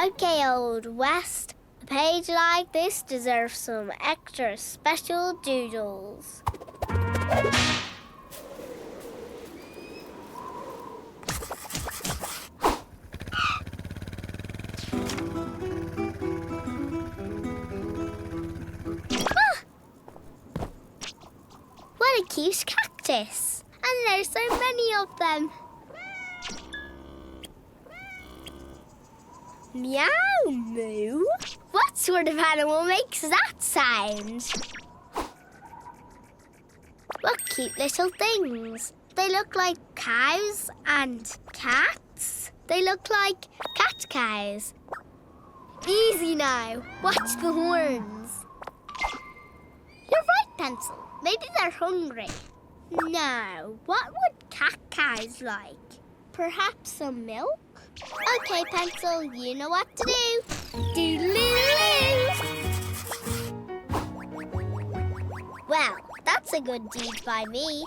Okay, Old West. A page like this deserves some extra special doodles. What a cute cactus! And there's so many of them. Meow moo? What sort of animal makes that sound? What cute little things. They look like cows and cats. They look like cat cows. Easy now. Watch the horns. You're right, Pencil. Maybe they're hungry. Now, what would cat cows like? Perhaps some milk? Okay, Pencil, you know what to do. Doodle-oo! Well, that's a good deed by me.